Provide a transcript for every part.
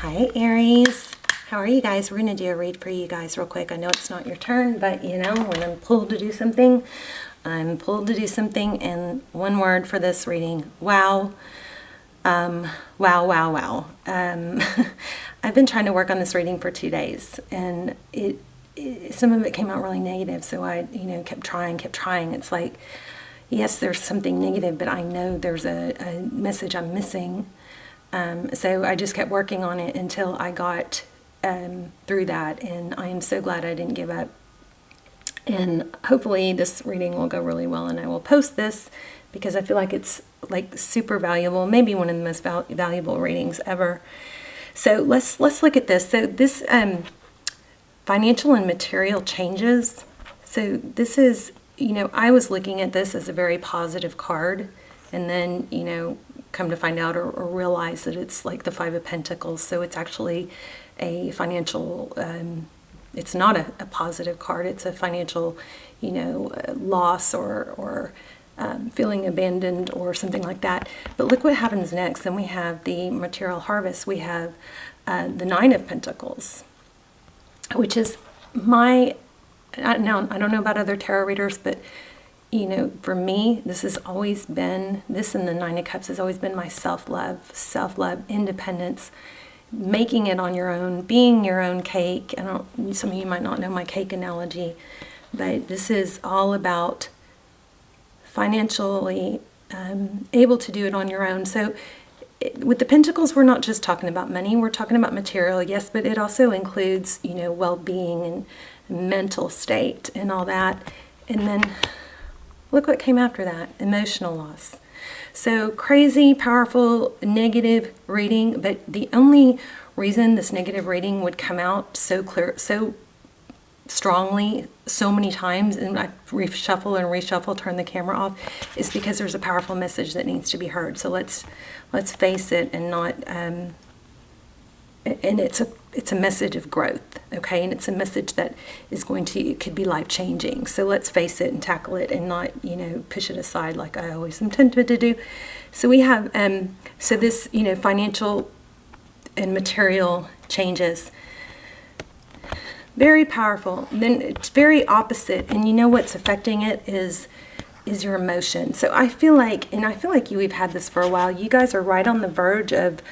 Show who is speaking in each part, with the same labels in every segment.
Speaker 1: Hi Aries, how are you guys? We're going to do a read for you guys real quick. I know it's not your turn, but you know, when I'm pulled to do something, I'm pulled to do something. And one word for this reading: wow. Wow. I've been trying to work on this reading for 2 days, and some of it came out really negative, so I kept trying. It's like, yes, there's something negative, but I know there's a message I'm missing. So I just kept working on it until I got through that, and I am so glad I didn't give up. And hopefully this reading will go really well, and I will post this because I feel like it's like super valuable, maybe one of the most valuable readings ever. So let's look at this. So this financial and material changes. So this is, I was looking at this as a very positive card, and then, come to find out or realize that it's like the Five of Pentacles. So it's actually a financial, it's not a positive card. It's a financial, loss or feeling abandoned or something like that. But look what happens next. Then we have the material harvest. We have the Nine of Pentacles, which is now I don't know about other tarot readers, but for me, this has always been, this and the Nine of Cups has always been my self-love, independence, making it on your own, being your own cake. Some of you might not know my cake analogy, but this is all about financially able to do it on your own. So with the Pentacles, we're not just talking about money, we're talking about material, yes, but it also includes, well-being and mental state and all that. And then look what came after that: emotional loss. So crazy, powerful, negative reading, but the only reason this negative reading would come out so clear, so strongly, so many times, and I reshuffle, turn the camera off, is because there's a powerful message that needs to be heard. So let's face it, and not and it's a message of growth, okay? And it's a message that is it could be life-changing. So let's face it and tackle it, and not, push it aside like I always am tempted to do. So we have, so this, financial and material changes. Very powerful. Then it's very opposite, and what's affecting it is your emotion. So I feel like we've had this for a while. You guys are right on the verge of,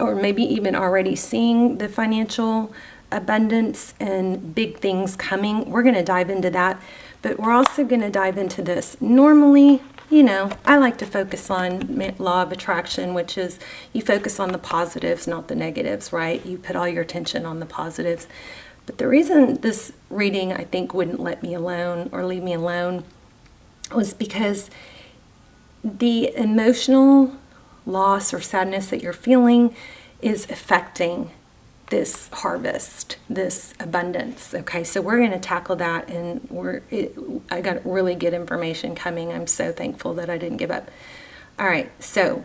Speaker 1: or maybe even already seeing the financial abundance and big things coming. We're going to dive into that, but we're also going to dive into this. Normally, I like to focus on law of attraction, which is you focus on the positives, not the negatives, right? You put all your attention on the positives. But the reason this reading, I think, wouldn't let me alone or leave me alone was because the emotional loss or sadness that you're feeling is affecting this harvest, this abundance. Okay, so we're going to tackle that, and I got really good information coming. I'm so thankful that I didn't give up. All right, so,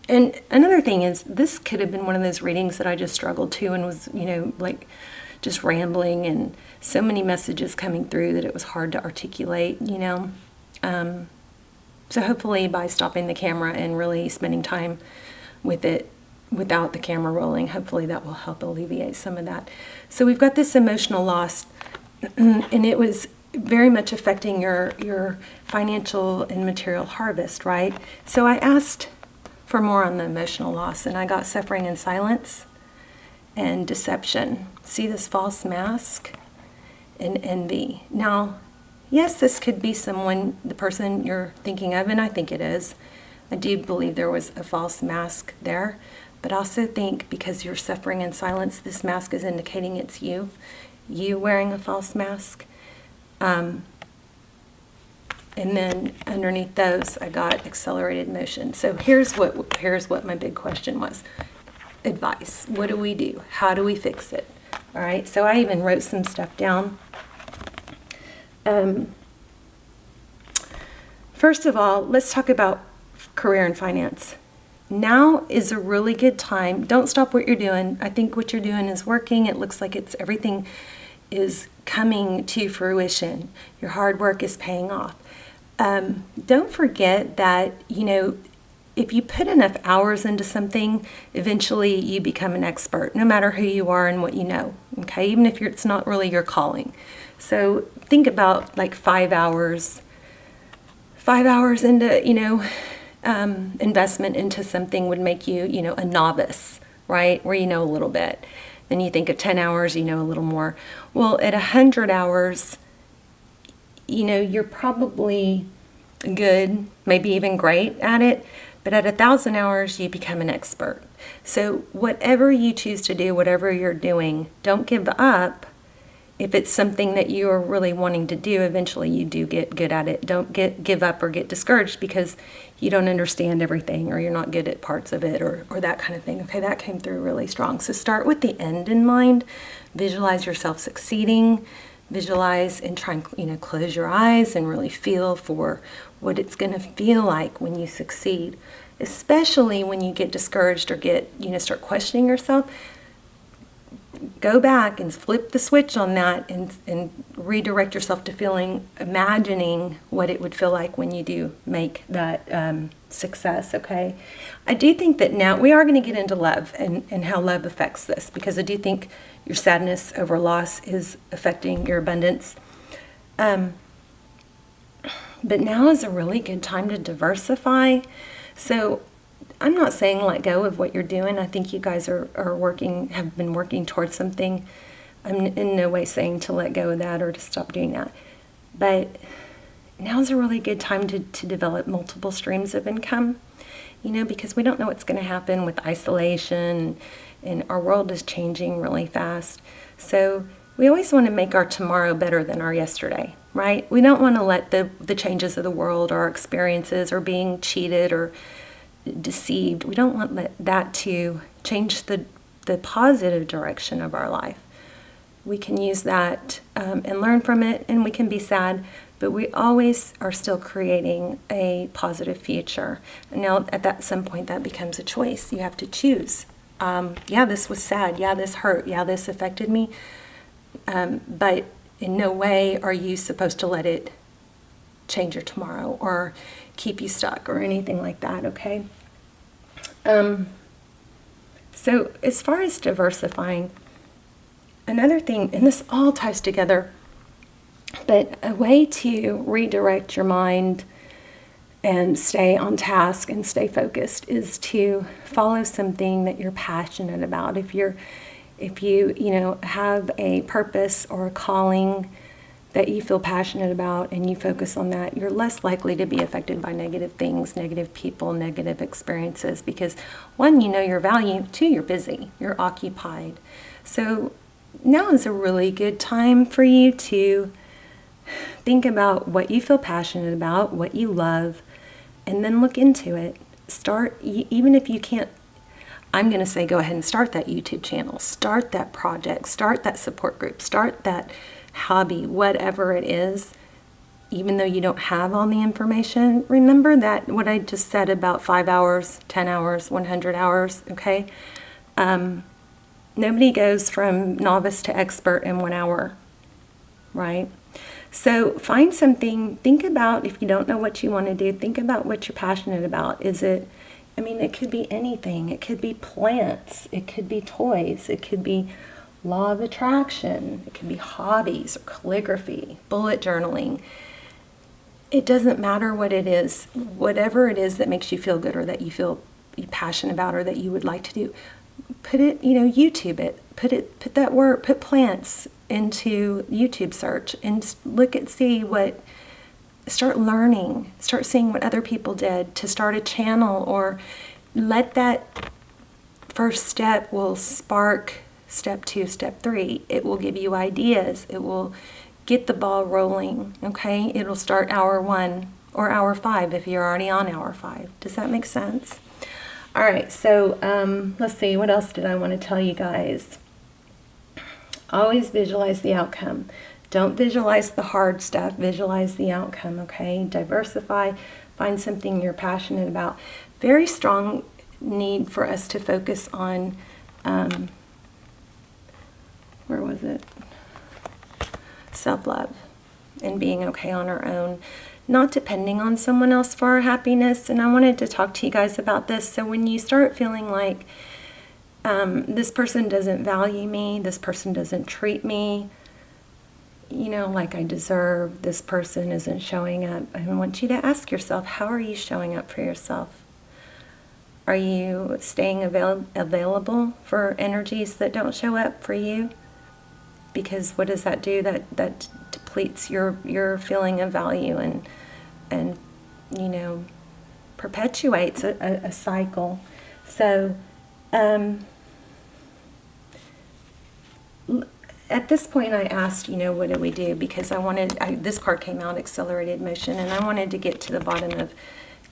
Speaker 1: and another thing is, this could have been one of those readings that I just struggled to and was, like just rambling, and so many messages coming through that it was hard to articulate, So hopefully by stopping the camera and really spending time with it without the camera rolling, hopefully that will help alleviate some of that. So we've got this emotional loss, and it was very much affecting your financial and material harvest, right? So I asked for more on the emotional loss, and I got suffering in silence and deception. See this false mask and envy. Now, yes, this could be the person you're thinking of, and I think it is. I do believe there was a false mask there, but I also think because you're suffering in silence, this mask is indicating it's you wearing a false mask. And then underneath those, I got accelerated motion. So here's what my big question was. Advice. What do we do? How do we fix it? All right, so I even wrote some stuff down. First of all, let's talk about career and finance. Now is a really good time. Don't stop what you're doing. I think what you're doing is working. It looks like everything is coming to fruition. Your hard work is paying off. Don't forget that, if you put enough hours into something, eventually you become an expert, no matter who you are and what you know, okay? Even if it's not really your calling. So think about like 5 hours into, investment into something would make you, a novice, right? Where you know a little bit. Then you think of 10 hours, you know a little more. Well, at 100 hours, you're probably good, maybe even great at it. But at 1,000 hours, you become an expert. So whatever you choose to do, whatever you're doing, don't give up. If it's something that you are really wanting to do, eventually you do get good at it. Don't give up or get discouraged because you don't understand everything or you're not good at parts of it or that kind of thing. Okay, that came through really strong. So start with the end in mind. Visualize yourself succeeding. Visualize and try and close your eyes and really feel for what it's going to feel like when you succeed, especially when you get discouraged or start questioning yourself. Go back and flip the switch on that and redirect yourself to imagining what it would feel like when you do make that success, okay? I do think that now we are going to get into love and how love affects this, because I do think your sadness over loss is affecting your abundance. But now is a really good time to diversify. So I'm not saying let go of what you're doing. I think you guys have been working towards something. I'm in no way saying to let go of that or to stop doing that. But now's a really good time to develop multiple streams of income, because we don't know what's going to happen with isolation, and our world is changing really fast. So we always want to make our tomorrow better than our yesterday, right? We don't want to let the changes of the world or our experiences or being cheated or deceived, we don't want that to change the positive direction of our life. We can use that and learn from it, and we can be sad, but we always are still creating a positive future. And now at some point that becomes a choice. You have to choose. Yeah, this was sad. Yeah, this hurt. Yeah, this affected me. But in no way are you supposed to let it change your tomorrow or keep you stuck or anything like that, okay? So as far as diversifying, another thing, and this all ties together, but a way to redirect your mind and stay on task and stay focused is to follow something that you're passionate about. If you have a purpose or a calling that you feel passionate about and you focus on that, you're less likely to be affected by negative things, negative people, negative experiences, because one, you know your value, two, you're busy, you're occupied. So now is a really good time for you to think about what you feel passionate about, what you love, and then look into it. Start, even if you can't, I'm going to say go ahead and start that YouTube channel, start that project, start that support group, start that hobby, whatever it is. Even though you don't have all the information, remember that what I just said about 5 hours, 10 hours, 100 hours, okay? Nobody goes from novice to expert in 1 hour, right? So find something, think about, if you don't know what you want to do, think about what you're passionate about. It could be anything. It could be plants. It could be toys. It could be law of attraction. It could be hobbies or calligraphy, bullet journaling. It doesn't matter what it is. Whatever it is that makes you feel good or that you feel passionate about or that you would like to do, put it, YouTube it. Put that word, put plants into YouTube search and start learning, start seeing what other people did to start a channel, or let that first step will spark step 2, step 3. It will give you ideas. It will get the ball rolling, okay? It'll start hour 1 or hour 5 if you're already on hour 5. Does that make sense? All right, so let's see, what else did I want to tell you guys? Always visualize the outcome. Don't visualize the hard stuff, visualize the outcome, okay? Diversify, find something you're passionate about. Very strong need for us to focus on, where was it? Self-love and being okay on our own. not depending on someone else for our happiness. And I wanted to talk to you guys about this. So when you start feeling like this person doesn't value me, this person doesn't treat me, like I deserve, this person isn't showing up, I want you to ask yourself, how are you showing up for yourself? Are you staying available for energies that don't show up for you? Because what does that do? That depletes your feeling of value and perpetuates a cycle. So at this point I asked, what do we do? Because this card came out, accelerated motion, and I wanted to get to the bottom of,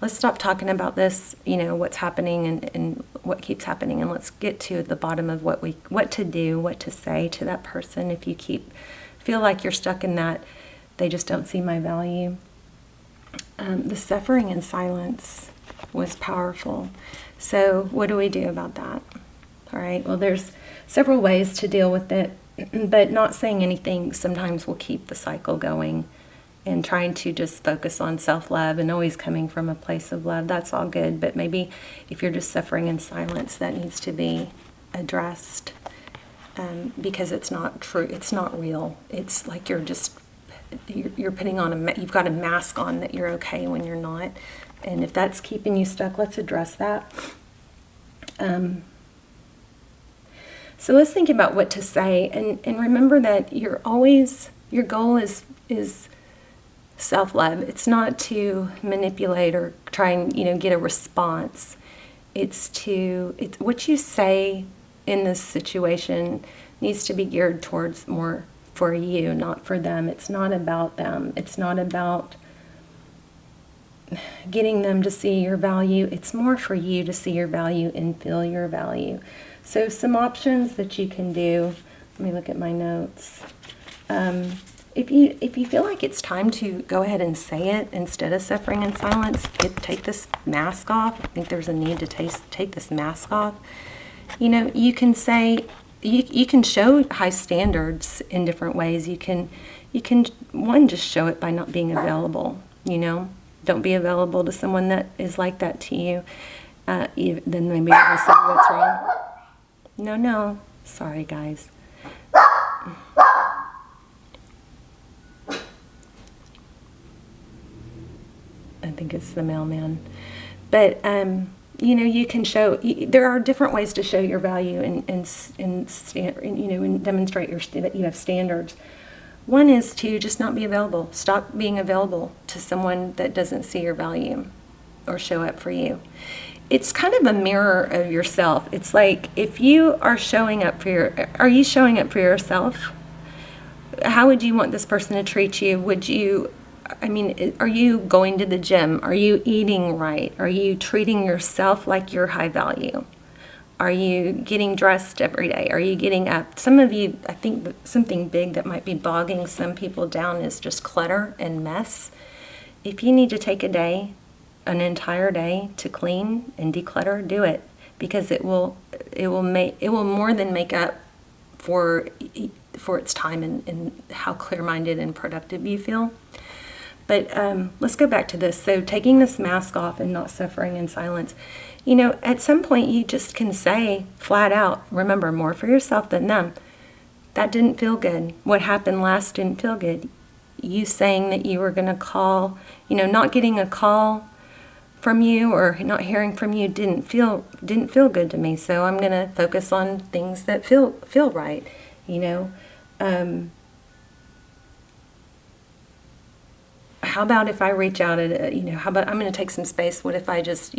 Speaker 1: let's stop talking about this, what's happening and what keeps happening, and let's get to the bottom of what to do, what to say to that person if you feel like you're stuck in that, they just don't see my value. The suffering in silence was powerful. So what do we do about that? All right, well, there's several ways to deal with it, but not saying anything sometimes will keep the cycle going. And trying to just focus on self-love and always coming from a place of love, that's all good. But maybe if you're just suffering in silence, that needs to be addressed, because it's not true. It's not real. It's like you're putting on you've got a mask on that you're okay when you're not. And if that's keeping you stuck, let's address that. So let's think about what to say, and remember that your goal is self-love. It's not to manipulate or try and get a response. It's what you say in this situation needs to be geared towards more for you, not for them. It's not about them. It's not about getting them to see your value. It's more for you to see your value and feel your value. So some options that you can do. Let me look at my notes. If you feel like it's time to go ahead and say it instead of suffering in silence, take this mask off. I think there's a need to take this mask off. You can say, you can show high standards in different ways. You can one, just show it by not being available. Don't be available to someone that is like that to you. Then maybe they'll say what's wrong. No, sorry guys. I think it's the mailman. But, you can show, there are different ways to show your value and demonstrate that you have standards. One is to just not be available. Stop being available to someone that doesn't see your value or show up for you. It's kind of a mirror of yourself. It's like, if you are showing up are you showing up for yourself? How would you want this person to treat you? Are you going to the gym? Are you eating right? Are you treating yourself like you're high value? Are you getting dressed every day? Are you getting up? Some of you, I think something big that might be bogging some people down is just clutter and mess. If you need to take an entire day to clean and declutter, do it, because it will more than make up for its time and how clear-minded and productive you feel. But let's go back to this. So taking this mask off and not suffering in silence. At some point you just can say flat out, remember, more for yourself than them. That didn't feel good. What happened last didn't feel good. You saying that you were going to call, not getting a call from you or not hearing from you didn't feel good to me. So I'm going to focus on things that feel right. How about if I reach out how about I'm going to take some space? What if I just,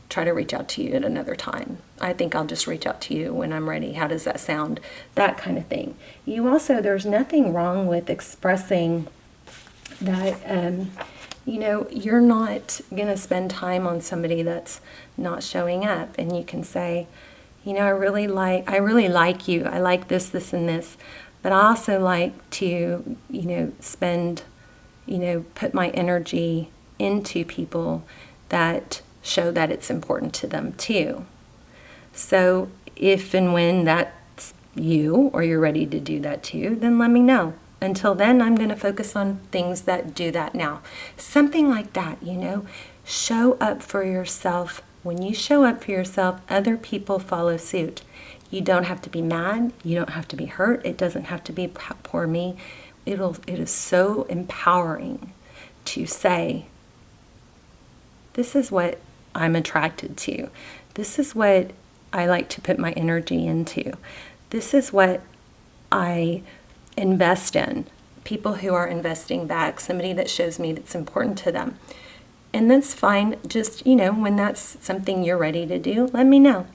Speaker 1: try to reach out to you at another time? I think I'll just reach out to you when I'm ready. How does that sound? That kind of thing. There's nothing wrong with expressing that, you're not going to spend time on somebody that's not showing up. And you can say, I really like you. I like this, and this. But I also like to, put my energy into people that show that it's important to them too. So if and when that's you, or you're ready to do that too, then let me know. Until then, I'm going to focus on things that do that now. Something like that, you know. Show up for yourself. When you show up for yourself, other people follow suit. You don't have to be mad. You don't have to be hurt. It doesn't have to be poor me. It is so empowering to say, this is what I'm attracted to. This is what I like to put my energy into. This is what I invest in. People who are investing back, somebody that shows me that's important to them. And that's fine. Just, you know, when that's something you're ready to do, let me know.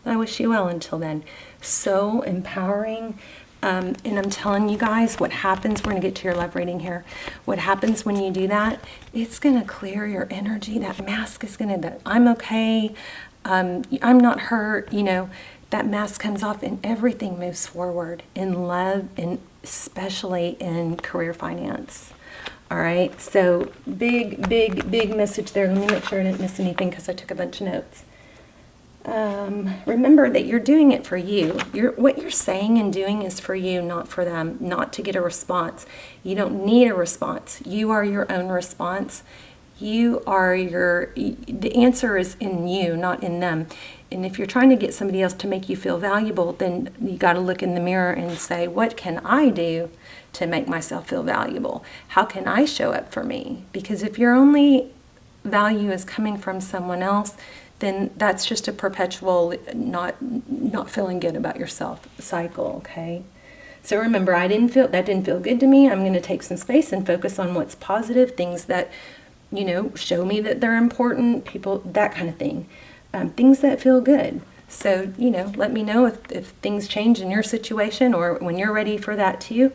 Speaker 1: I wish you well until then. So empowering. And I'm telling you guys what happens. We're going to get to your love reading here. What happens when you do that, it's going to clear your energy. That mask is going to, that I'm okay. I'm not hurt. You know, that mask comes off and everything moves forward in love and especially in career finance. All right. So big message there. Let me make sure I didn't miss anything because I took a bunch of notes. Remember that you're doing it for you. What you're saying and doing is for you, not for them, not to get a response. You don't need a response. You are your own response. The answer is in you, not in them. And if you're trying to get somebody else to make you feel valuable, then you got to look in the mirror and say, what can I do to make myself feel valuable? How can I show up for me? Because if your only value is coming from someone else, then that's just a perpetual not feeling good about yourself cycle, okay? So remember, that didn't feel good to me. I'm going to take some space and focus on what's positive, things that, you know, show me that they're important, people, that kind of thing. Things that feel good. So, you know, let me know if things change in your situation or when you're ready for that too.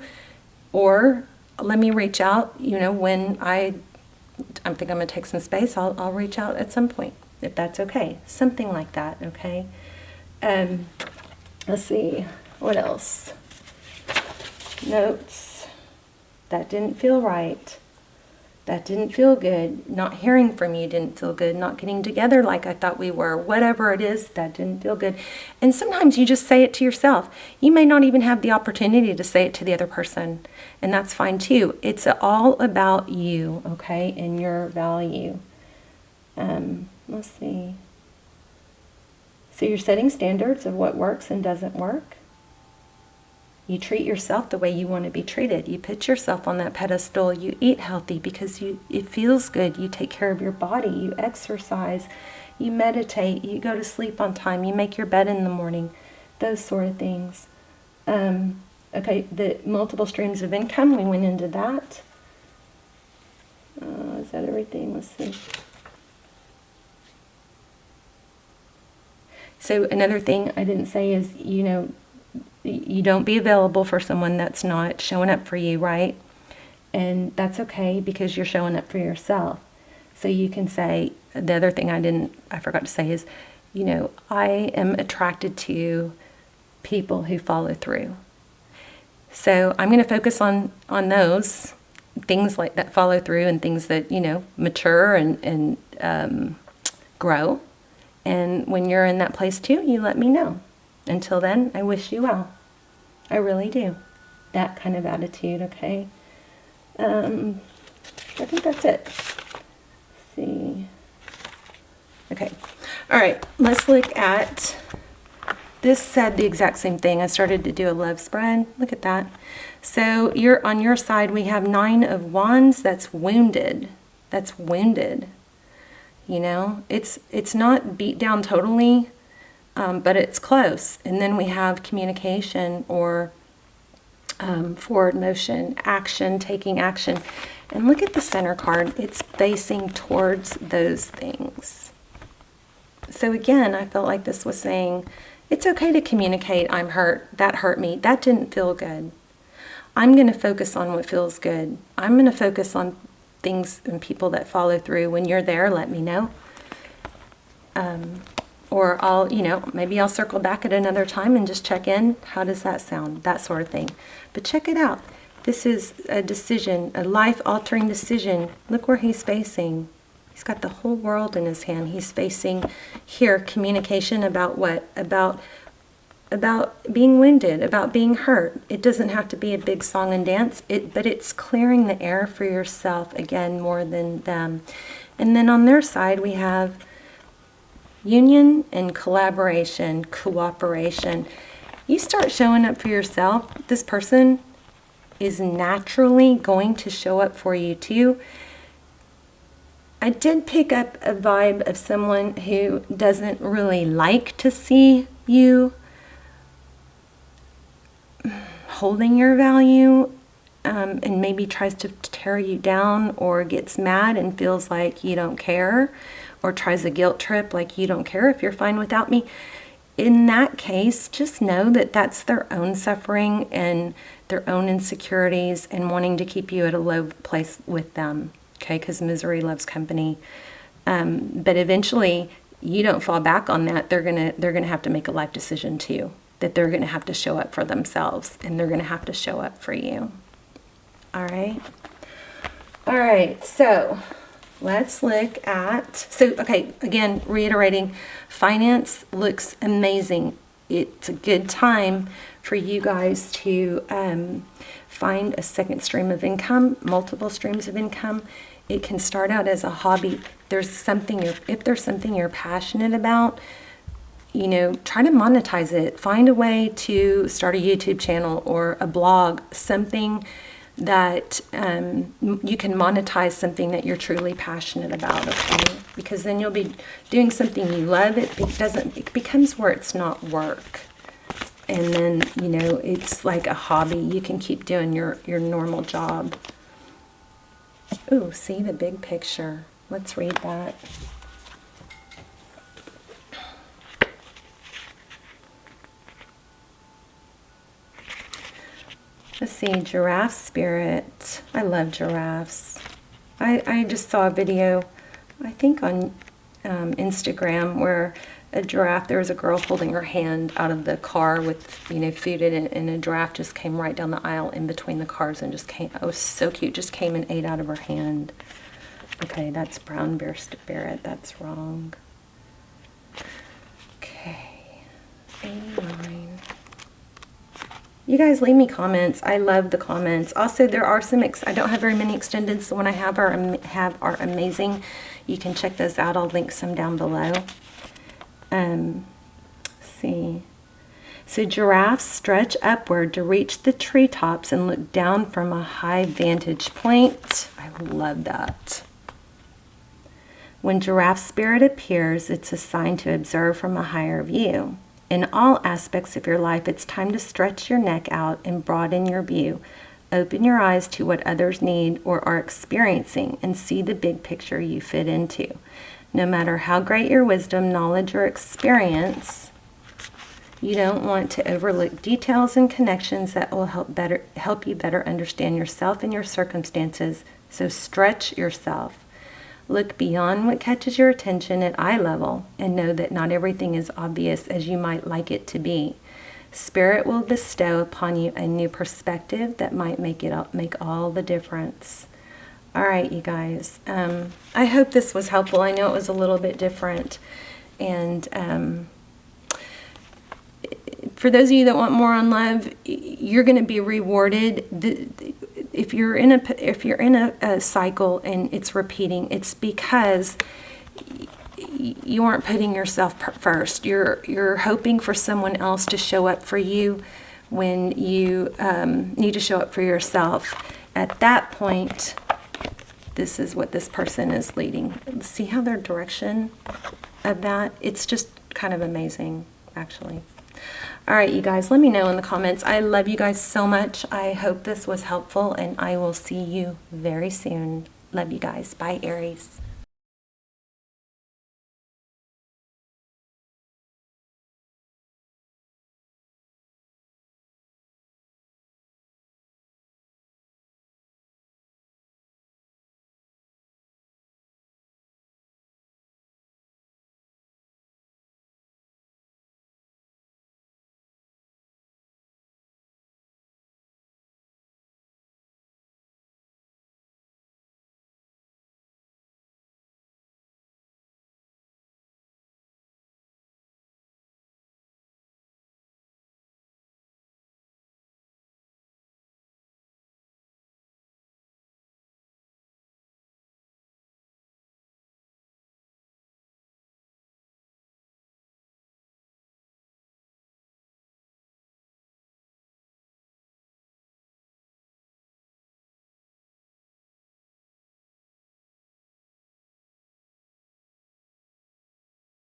Speaker 1: Or let me reach out, you know, when I think I'm going to take some space, I'll reach out at some point, if that's okay. Something like that, okay? Let's see, what else? Notes. That didn't feel right. That didn't feel good. Not hearing from you didn't feel good. Not getting together like I thought we were. Whatever it is, that didn't feel good. And sometimes you just say it to yourself. You may not even have the opportunity to say it to the other person. And that's fine too. It's all about you, okay, and your value. Let's see. So you're setting standards of what works and doesn't work. You treat yourself the way you want to be treated. You put yourself on that pedestal. You eat healthy because it feels good. You take care of your body. You exercise. You meditate. You go to sleep on time. You make your bed in the morning. Those sort of things. Okay, the multiple streams of income. We went into that. Is that everything? Let's see. So another thing I didn't say is, you know, you don't be available for someone that's not showing up for you, right? And that's okay because you're showing up for yourself. So you can say, the other thing I forgot to say is, you know, I am attracted to people who follow through. So I'm going to focus on those things like that follow through and things that, you know, mature and grow. And when you're in that place too, you let me know. Until then, I wish you well. I really do. That kind of attitude, okay? I think that's it. Let's see. Okay. All right. Let's look at... This said the exact same thing. I started to do a love spread. Look at that. So on your side, we have 9 of Wands. That's wounded. That's wounded. You know? It's not beat down totally, but it's close. And then we have communication or forward motion, action, taking action. And look at the center card. It's facing towards those things. So again, I felt like this was saying, it's okay to communicate, I'm hurt, that hurt me, that didn't feel good. I'm going to focus on what feels good. I'm going to focus on things and people that follow through. When you're there, let me know. Or maybe I'll circle back at another time and just check in. How does that sound? That sort of thing. But check it out. This is a decision, a life-altering decision. Look where he's facing. He's got the whole world in his hand. He's facing here communication about what? About about being wounded, about being hurt. It doesn't have to be a big song and dance, but it's clearing the air for yourself, again, more than them. And then on their side, we have union and collaboration, cooperation. You start showing up for yourself, this person is naturally going to show up for you too. I did pick up a vibe of someone who doesn't really like to see you holding your value, and maybe tries to tear you down, or gets mad and feels like you don't care, or tries a guilt trip like you don't care if you're fine without me. In that case, just know that that's their own suffering and their own insecurities and wanting to keep you at a low place with them. Okay, because misery loves company. But eventually, you don't fall back on that. They're gonna have to make a life decision too. That they're gonna have to show up for themselves, and they're gonna have to show up for you. All right. All right. So let's look at. So okay, again, reiterating, finance looks amazing. It's a good time for you guys to find a second stream of income, multiple streams of income. It can start out as a hobby. If there's something you're passionate about, you know, try to monetize it. Find a way to start a YouTube channel or a blog, something that you can monetize, something that you're truly passionate about, okay? Because then you'll be doing something you love. It becomes where it's not work. And then, you know, it's like a hobby. You can keep doing your normal job. Ooh, see the big picture. Let's read that. Let's see, giraffe spirit. I love giraffes. I just saw a video, I think on Instagram, where a giraffe, there was a girl holding her hand out of the car with, you know, food in it, and a giraffe just came right down the aisle in between the cars and just came. Oh, it was so cute. Just came and ate out of her hand. Okay, that's brown bear spirit. That's wrong. Okay, 89. You guys leave me comments. I love the comments. Also, there are some, I don't have very many extendeds. The one I have are amazing. You can check those out. I'll link some down below. Let's see. So giraffes stretch upward to reach the treetops and look down from a high vantage point. I love that. When giraffe spirit appears, it's a sign to observe from a higher view. In all aspects of your life, it's time to stretch your neck out and broaden your view. Open your eyes to what others need or are experiencing and see the big picture you fit into. No matter how great your wisdom, knowledge, or experience, you don't want to overlook details and connections that will help you better understand yourself and your circumstances. So stretch yourself. Look beyond what catches your attention at eye level and know that not everything is obvious as you might like it to be. Spirit will bestow upon you a new perspective that might make all the difference. All right, you guys. I hope this was helpful. I know it was a little bit different. And for those of you that want more on love, you're going to be rewarded. If you're in a cycle and it's repeating, it's because you aren't putting yourself first. You're hoping for someone else to show up for you when you need to show up for yourself. At that point, this is what this person is leading. See how their direction of that? It's just kind of amazing, actually. All right, you guys, let me know in the comments. I love you guys so much. I hope this was helpful, and I will see you very soon. Love you guys. Bye, Aries.